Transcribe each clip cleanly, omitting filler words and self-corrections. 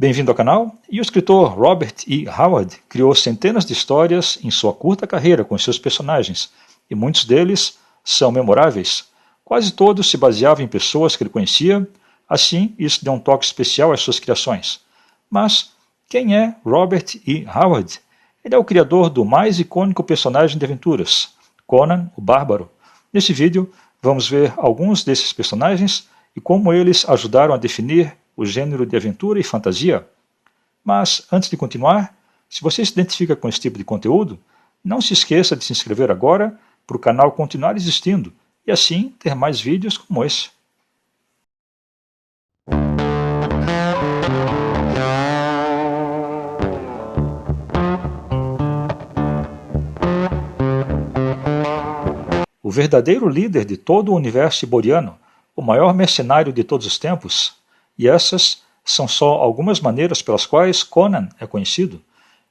Bem-vindo ao canal. E o escritor Robert E. Howard criou centenas de histórias em sua curta carreira com seus personagens, e muitos deles são memoráveis. Quase todos se baseavam em pessoas que ele conhecia, assim isso deu um toque especial às suas criações. Mas quem é Robert E. Howard? Ele é o criador do mais icônico personagem de aventuras, Conan o Bárbaro. Neste vídeo, vamos ver alguns desses personagens e como eles ajudaram a definir o gênero de aventura e fantasia. Mas, antes de continuar, se você se identifica com esse tipo de conteúdo, não se esqueça de se inscrever agora para o canal continuar existindo e assim ter mais vídeos como esse. O verdadeiro líder de todo o universo iboriano, o maior mercenário de todos os tempos, e essas são só algumas maneiras pelas quais Conan é conhecido.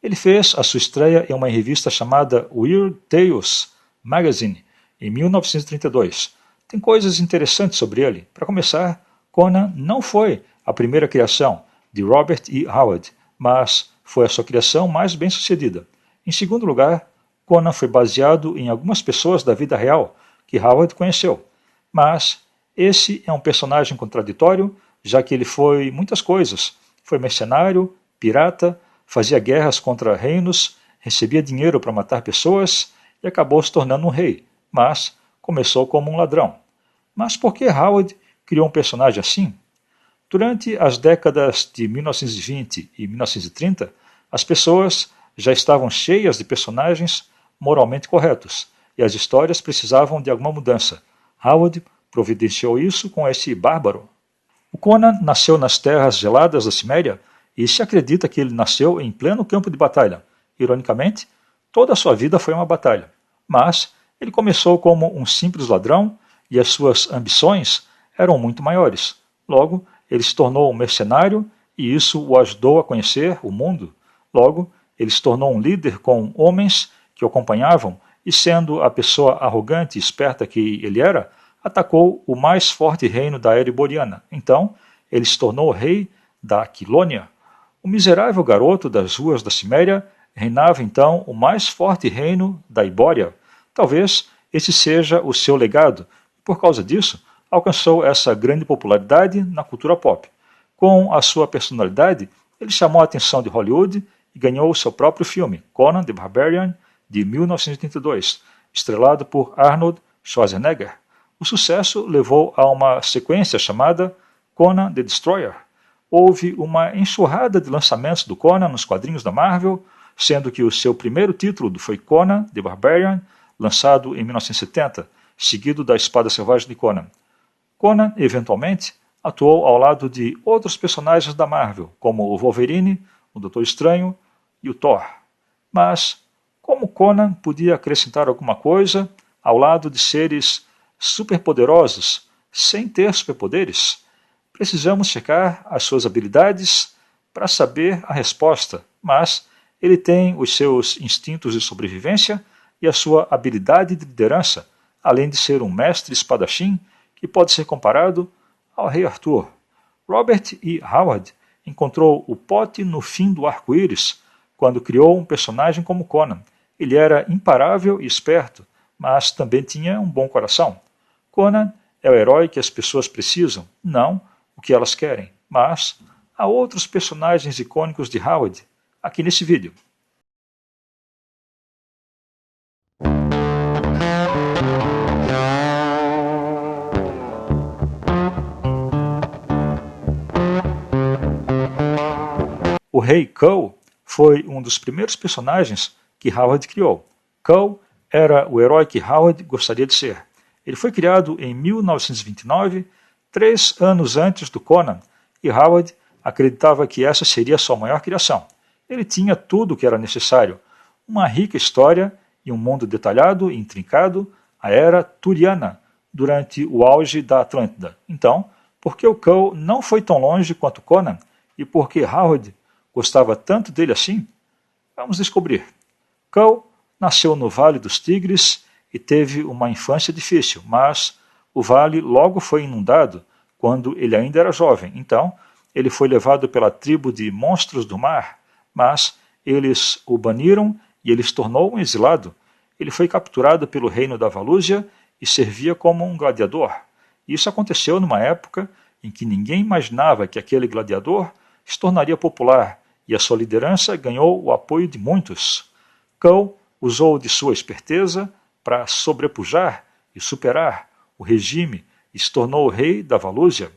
Ele fez a sua estreia em uma revista chamada Weird Tales Magazine, em 1932. Tem coisas interessantes sobre ele. Para começar, Conan não foi a primeira criação de Robert E. Howard, mas foi a sua criação mais bem-sucedida. Em segundo lugar, Conan foi baseado em algumas pessoas da vida real que Howard conheceu. Mas esse é um personagem contraditório, já que ele foi muitas coisas. Foi mercenário, pirata, fazia guerras contra reinos, recebia dinheiro para matar pessoas e acabou se tornando um rei, mas começou como um ladrão. Mas por que Howard criou um personagem assim? Durante as décadas de 1920 e 1930, as pessoas já estavam cheias de personagens moralmente corretos, e as histórias precisavam de alguma mudança. Howard providenciou isso com esse bárbaro. O Conan nasceu nas terras geladas da Ciméria e se acredita que ele nasceu em pleno campo de batalha. Ironicamente, toda a sua vida foi uma batalha. Mas ele começou como um simples ladrão e as suas ambições eram muito maiores. Logo, ele se tornou um mercenário e isso o ajudou a conhecer o mundo. Logo, ele se tornou um líder com homens que o acompanhavam e, sendo a pessoa arrogante e esperta que ele era, atacou o mais forte reino da era iboriana. Então, ele se tornou rei da Aquilônia. O miserável garoto das ruas da Ciméria reinava então o mais forte reino da Ibória. Talvez esse seja o seu legado. Por causa disso, alcançou essa grande popularidade na cultura pop. Com a sua personalidade, ele chamou a atenção de Hollywood e ganhou o seu próprio filme, Conan the Barbarian, de 1982, estrelado por Arnold Schwarzenegger. O sucesso levou a uma sequência chamada Conan the Destroyer. Houve uma enxurrada de lançamentos do Conan nos quadrinhos da Marvel, sendo que o seu primeiro título foi Conan the Barbarian, lançado em 1970, seguido da Espada Selvagem de Conan. Conan, eventualmente, atuou ao lado de outros personagens da Marvel, como o Wolverine, o Doutor Estranho e o Thor. Mas como Conan podia acrescentar alguma coisa ao lado de seres superpoderosos sem ter superpoderes? Precisamos checar as suas habilidades para saber a resposta, mas ele tem os seus instintos de sobrevivência e a sua habilidade de liderança, além de ser um mestre espadachim que pode ser comparado ao rei Arthur. Robert E. Howard encontrou o pote no fim do arco-íris quando criou um personagem como Conan. Ele era imparável e esperto, mas também tinha um bom coração. Conan é o herói que as pessoas precisam, não o que elas querem. Mas há outros personagens icônicos de Howard aqui nesse vídeo. O rei Kull foi um dos primeiros personagens que Howard criou. Kull era o herói que Howard gostaria de ser. Ele foi criado em 1929, 3 anos antes do Conan, e Howard acreditava que essa seria a sua maior criação. Ele tinha tudo o que era necessário: uma rica história e um mundo detalhado e intrincado, a era turiana, durante o auge da Atlântida. Então, por que o Kull não foi tão longe quanto Conan e por que Howard gostava tanto dele assim? Vamos descobrir. Kull nasceu no Vale dos Tigres e teve uma infância difícil, mas o vale logo foi inundado quando ele ainda era jovem. Então, ele foi levado pela tribo de monstros do mar, mas eles o baniram e ele se tornou um exilado. Ele foi capturado pelo reino da Valúsia e servia como um gladiador. Isso aconteceu numa época em que ninguém imaginava que aquele gladiador se tornaria popular e a sua liderança ganhou o apoio de muitos. Cão usou de sua esperteza para sobrepujar e superar o regime e se tornou o rei da Valúsia.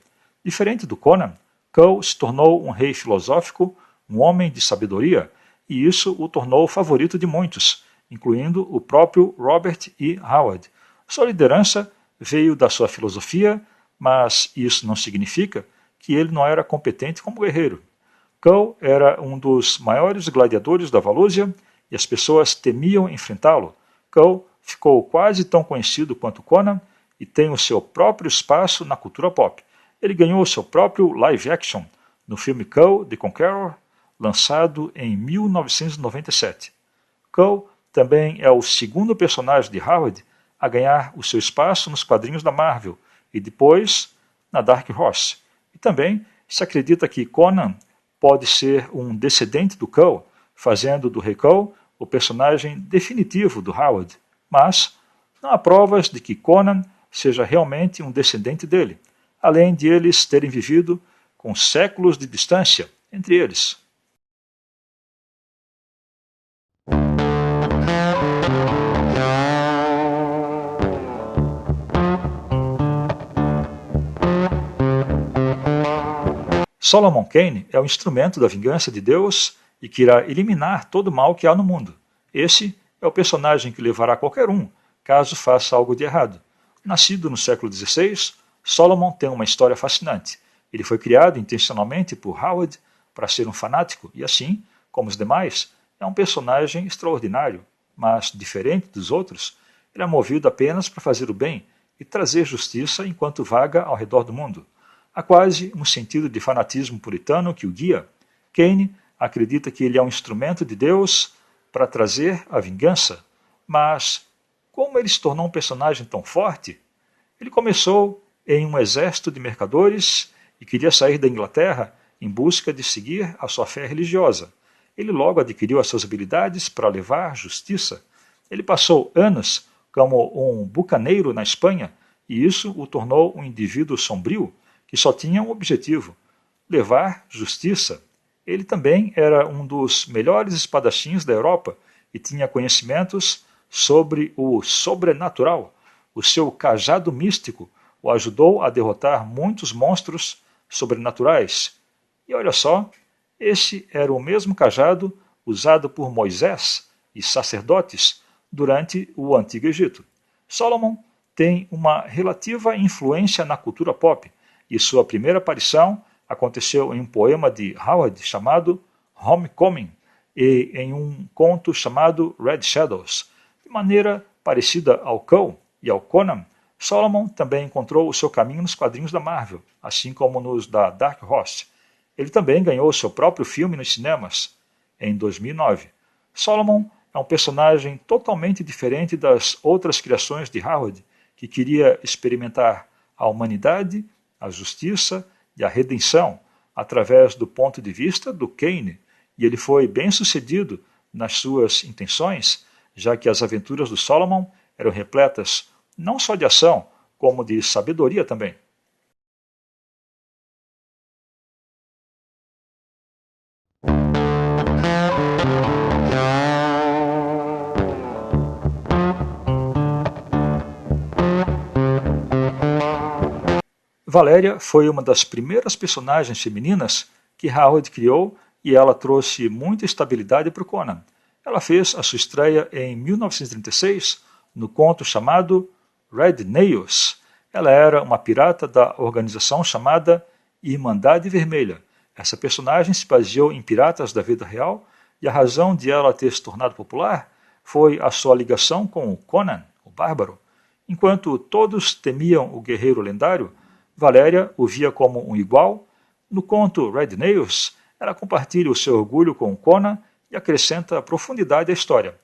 Diferente do Conan, Cão se tornou um rei filosófico, um homem de sabedoria, e isso o tornou o favorito de muitos, incluindo o próprio Robert E. Howard. Sua liderança veio da sua filosofia, mas isso não significa que ele não era competente como guerreiro. Cão era um dos maiores gladiadores da Valúsia e as pessoas temiam enfrentá-lo. Cão ficou quase tão conhecido quanto Conan e tem o seu próprio espaço na cultura pop. Ele ganhou seu próprio live action no filme Cão the Conqueror, lançado em 1997. Cão também é o segundo personagem de Howard a ganhar o seu espaço nos quadrinhos da Marvel e depois na Dark Horse. E também se acredita que Conan pode ser um descendente do Cão, fazendo do Rei Cão o personagem definitivo do Howard, mas não há provas de que Conan seja realmente um descendente dele, além de eles terem vivido com séculos de distância entre eles. Solomon Kane é o instrumento da vingança de Deus e que irá eliminar todo o mal que há no mundo. Esse é o personagem que levará qualquer um, caso faça algo de errado. Nascido no século XVI, Solomon tem uma história fascinante. Ele foi criado intencionalmente por Howard para ser um fanático e assim, como os demais, é um personagem extraordinário, mas diferente dos outros, ele é movido apenas para fazer o bem e trazer justiça enquanto vaga ao redor do mundo. Há quase um sentido de fanatismo puritano que o guia. Kane acredita que ele é um instrumento de Deus para trazer a vingança, mas como ele se tornou um personagem tão forte? Ele começou em um exército de mercadores e queria sair da Inglaterra em busca de seguir a sua fé religiosa. Ele logo adquiriu as suas habilidades para levar justiça. Ele passou anos como um bucaneiro na Espanha e isso o tornou um indivíduo sombrio que só tinha um objetivo: levar justiça. Ele também era um dos melhores espadachins da Europa e tinha conhecimentos sobre o sobrenatural. O seu cajado místico o ajudou a derrotar muitos monstros sobrenaturais. E olha só, esse era o mesmo cajado usado por Moisés e sacerdotes durante o Antigo Egito. Solomon tem uma relativa influência na cultura pop, e sua primeira aparição aconteceu em um poema de Howard chamado Homecoming e em um conto chamado Red Shadows. De maneira parecida ao Cão e ao Conan, Solomon também encontrou o seu caminho nos quadrinhos da Marvel, assim como nos da Dark Horse. Ele também ganhou seu próprio filme nos cinemas, em 2009. Solomon é um personagem totalmente diferente das outras criações de Howard, que queria experimentar a humanidade, a justiça e a redenção através do ponto de vista do Kane, e ele foi bem sucedido nas suas intenções, já que as aventuras do Solomon eram repletas não só de ação, como de sabedoria também. Valéria foi uma das primeiras personagens femininas que Howard criou e ela trouxe muita estabilidade para o Conan. Ela fez a sua estreia em 1936 no conto chamado Red Nails. Ela era uma pirata da organização chamada Irmandade Vermelha. Essa personagem se baseou em piratas da vida real e a razão de ela ter se tornado popular foi a sua ligação com o Conan, o Bárbaro. Enquanto todos temiam o guerreiro lendário, Valéria o via como um igual. No conto Red Nails, ela compartilha o seu orgulho com Conan e acrescenta profundidade à história.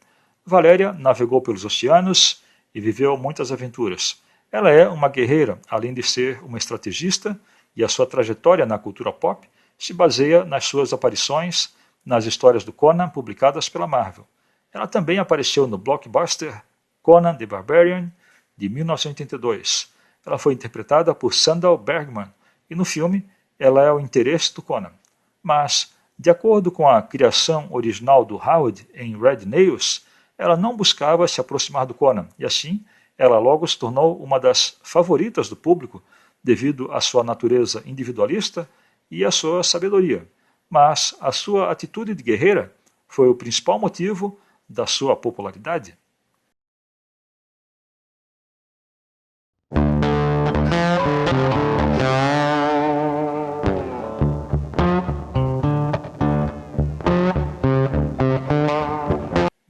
Valéria navegou pelos oceanos e viveu muitas aventuras. Ela é uma guerreira, além de ser uma estrategista, e a sua trajetória na cultura pop se baseia nas suas aparições nas histórias do Conan publicadas pela Marvel. Ela também apareceu no blockbuster Conan the Barbarian, de 1982. Ela foi interpretada por Sandahl Bergman, e no filme ela é o interesse do Conan. Mas, de acordo com a criação original do Howard em Red Nails, ela não buscava se aproximar do Conan, e assim ela logo se tornou uma das favoritas do público devido à sua natureza individualista e à sua sabedoria. Mas a sua atitude de guerreira foi o principal motivo da sua popularidade.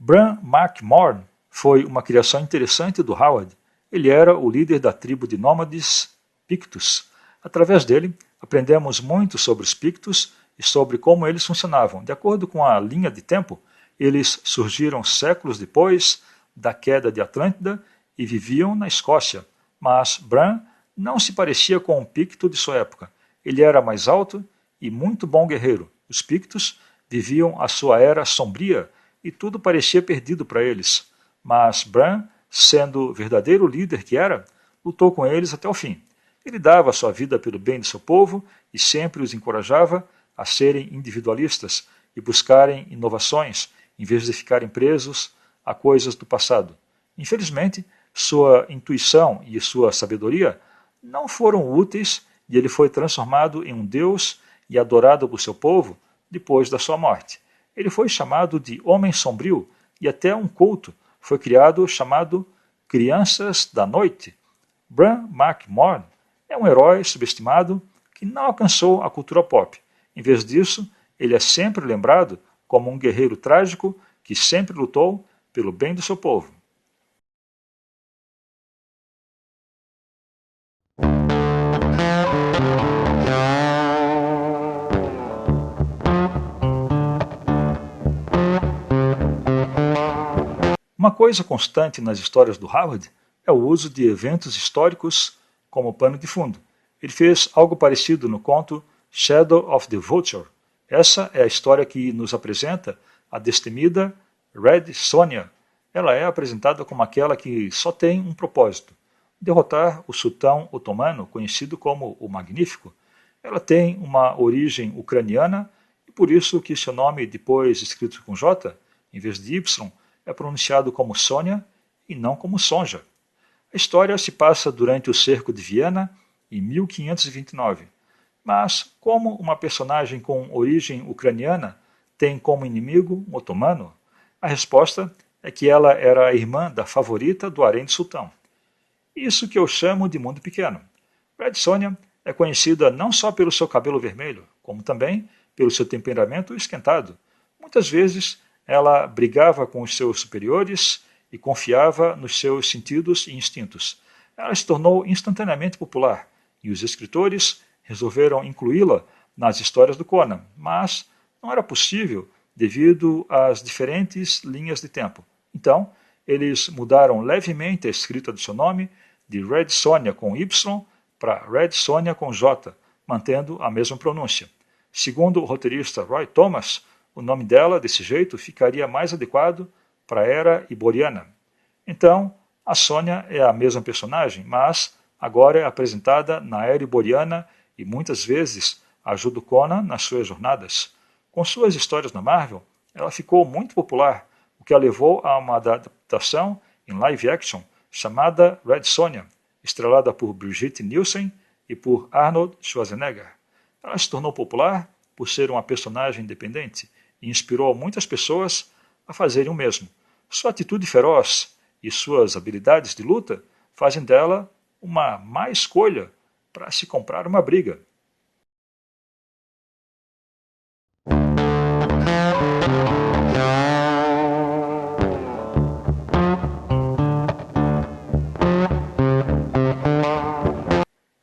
Bran Mak Morn foi uma criação interessante do Howard. Ele era o líder da tribo de nômades Pictos. Através dele, aprendemos muito sobre os Pictos e sobre como eles funcionavam. De acordo com a linha de tempo, eles surgiram séculos depois da queda de Atlântida e viviam na Escócia. Mas Bran não se parecia com um Picto de sua época. Ele era mais alto e muito bom guerreiro. Os Pictos viviam a sua era sombria e tudo parecia perdido para eles. Mas Bran, sendo o verdadeiro líder que era, lutou com eles até o fim. Ele dava sua vida pelo bem de seu povo e sempre os encorajava a serem individualistas e buscarem inovações, em vez de ficarem presos a coisas do passado. Infelizmente, sua intuição e sua sabedoria não foram úteis e ele foi transformado em um deus e adorado por seu povo depois da sua morte. Ele foi chamado de Homem Sombrio e até um culto foi criado chamado Crianças da Noite. Bran Mak Morn é um herói subestimado que não alcançou a cultura pop. Em vez disso, ele é sempre lembrado como um guerreiro trágico que sempre lutou pelo bem do seu povo. Uma coisa constante nas histórias do Howard é o uso de eventos históricos como pano de fundo. Ele fez algo parecido no conto Shadow of the Vulture. Essa é a história que nos apresenta a destemida Red Sonja. Ela é apresentada como aquela que só tem um propósito: derrotar o sultão otomano conhecido como o Magnífico. Ela tem uma origem ucraniana e por isso que seu nome, depois escrito com J, em vez de Y, é pronunciado como Sônia e não como Sonja. A história se passa durante o cerco de Viena, em 1529. Mas, como uma personagem com origem ucraniana tem como inimigo um otomano, a resposta é que ela era a irmã da favorita do harém do sultão. Isso que eu chamo de mundo pequeno. Red Sonja é conhecida não só pelo seu cabelo vermelho, como também pelo seu temperamento esquentado. Muitas vezes, ela brigava com os seus superiores e confiava nos seus sentidos e instintos. Ela se tornou instantaneamente popular e os escritores resolveram incluí-la nas histórias do Conan, mas não era possível devido às diferentes linhas de tempo. Então, eles mudaram levemente a escrita do seu nome de Red Sonja com Y para Red Sonja com J, mantendo a mesma pronúncia. Segundo o roteirista Roy Thomas, o nome dela, desse jeito, ficaria mais adequado para a era iboriana. Então, a Sônia é a mesma personagem, mas agora é apresentada na era iboriana e muitas vezes ajuda o Conan nas suas jornadas. Com suas histórias na Marvel, ela ficou muito popular, o que a levou a uma adaptação em live action chamada Red Sonja, estrelada por Brigitte Nielsen e por Arnold Schwarzenegger. Ela se tornou popular por ser uma personagem independente e inspirou muitas pessoas a fazerem o mesmo. Sua atitude feroz e suas habilidades de luta fazem dela uma má escolha para se comprar uma briga.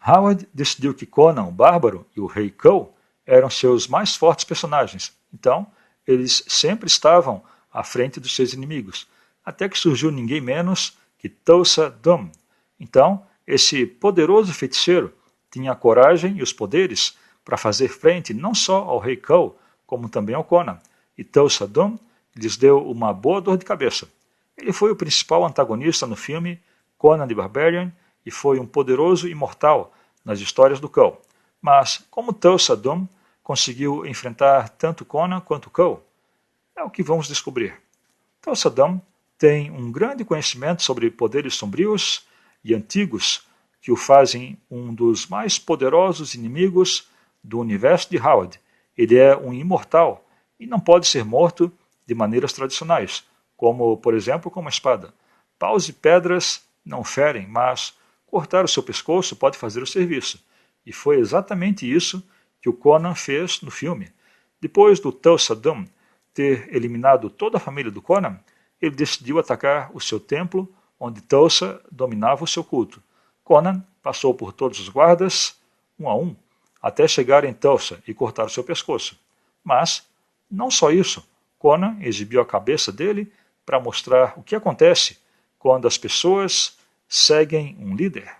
Howard decidiu que Conan o Bárbaro e o Rei Kull eram seus mais fortes personagens, então eles sempre estavam à frente dos seus inimigos, até que surgiu ninguém menos que Thulsa Doom. Então, esse poderoso feiticeiro tinha a coragem e os poderes para fazer frente não só ao Rei Kull, como também ao Conan, e Thulsa Doom lhes deu uma boa dor de cabeça. Ele foi o principal antagonista no filme Conan the Barbarian e foi um poderoso imortal nas histórias do Kull. Mas como Thulsa Doom conseguiu enfrentar tanto Conan quanto Kull? É o que vamos descobrir. Thulsa Doom tem um grande conhecimento sobre poderes sombrios e antigos que o fazem um dos mais poderosos inimigos do universo de Howard. Ele é um imortal e não pode ser morto de maneiras tradicionais, como, por exemplo, com uma espada. Paus e pedras não ferem, mas cortar o seu pescoço pode fazer o serviço. E foi exatamente isso que o Conan fez no filme. Depois do Thulsa Doom ter eliminado toda a família do Conan, ele decidiu atacar o seu templo, onde Thulsa dominava o seu culto. Conan passou por todos os guardas, um a um, até chegar em Thulsa e cortar o seu pescoço. Mas, não só isso, Conan exibiu a cabeça dele para mostrar o que acontece quando as pessoas seguem um líder.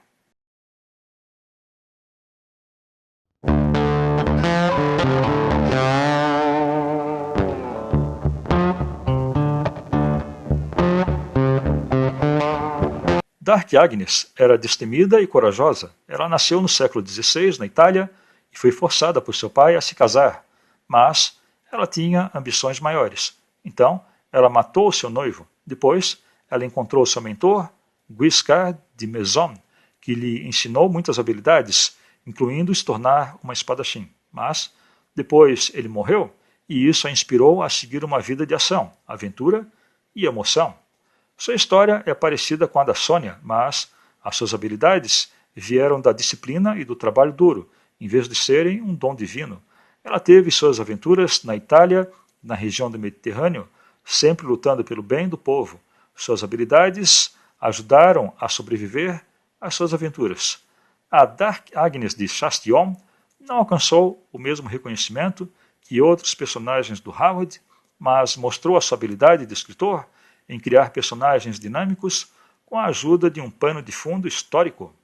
Dark Agnes era destemida e corajosa. Ela nasceu no século XVI, na Itália, e foi forçada por seu pai a se casar. Mas ela tinha ambições maiores. Então, ela matou seu noivo. Depois, ela encontrou seu mentor, Guiscard de Maison, que lhe ensinou muitas habilidades, incluindo se tornar uma espadachim. Mas, depois ele morreu, e isso a inspirou a seguir uma vida de ação, aventura e emoção. Sua história é parecida com a da Sônia, mas as suas habilidades vieram da disciplina e do trabalho duro, em vez de serem um dom divino. Ela teve suas aventuras na Itália, na região do Mediterrâneo, sempre lutando pelo bem do povo. Suas habilidades ajudaram a sobreviver às suas aventuras. A Dark Agnes de Chastillon não alcançou o mesmo reconhecimento que outros personagens do Howard, mas mostrou a sua habilidade de escritor em criar personagens dinâmicos com a ajuda de um pano de fundo histórico.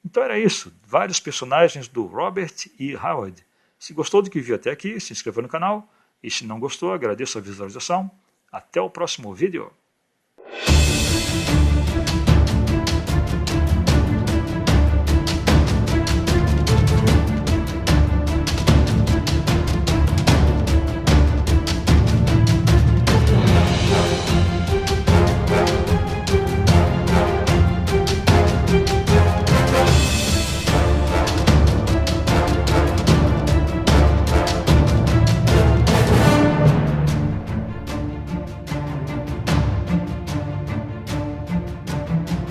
Então era isso, vários personagens do Robert E. Howard. Se gostou do que viu até aqui, se inscreva no canal, e se não gostou, agradeço a visualização. Até o próximo vídeo.